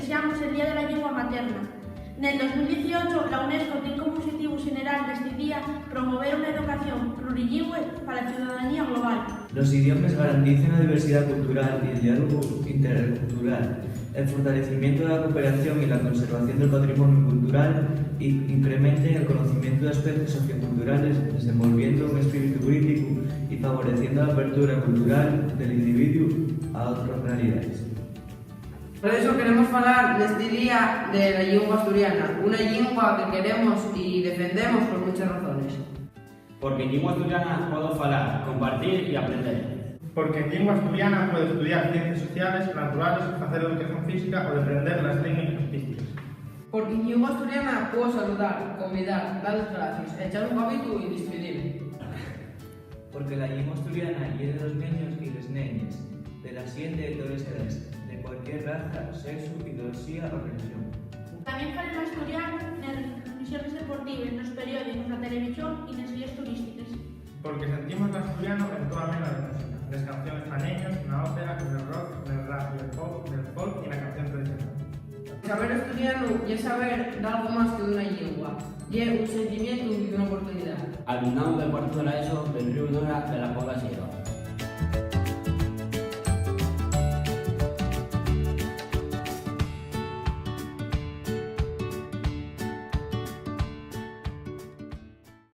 fixamos el Día de la Lengua Materna. Nel 2018, la UNESCO ten como objetivo general deste día promover unha educación plurilingüe para a ciudadanía global. Los idiomas garanticen la diversidad cultural y el diálogo intercultural, el fortalecimiento de la cooperación y la conservación del patrimonio cultural y incrementen el conocimiento de aspectos socioculturales, desenvolviendo un espíritu crítico y favoreciendo la apertura cultural del individuo a otras realidades. Por eso queremos falar neste día de la lingua asturiana, unha lingua que queremos e defendemos por muchas razones. Porque en lingua asturiana podo falar, compartir e aprender. Porque en lingua asturiana puedo estudiar ciencias sociales, naturales, facer educación física ou defender las técnicas artísticas. Porque en lingua asturiana puedo saludar, convidar, dar las gracias, echar un cabito y despedirme. Porque la lengua asturiana hiere los niños y las niñas, de la siente de todas las edades, de cualquier raza, sexo, ideología o religión. Tamén falemos asturiano nas transmisiones deportivas, nos periódicos, na televisión e nas guías turísticas. Porque sentimos el asturiano en toda mena de música, nas canciones paneñas, na ópera, en el rock, en el rap, en el pop, en el folk e na canción tradicional. Saber asturiano é saber de algo máis que dunha lingua, é un sentimiento e unha oportunidade. Alumnado del cuarto de la ESO del Río Dora de la Pobla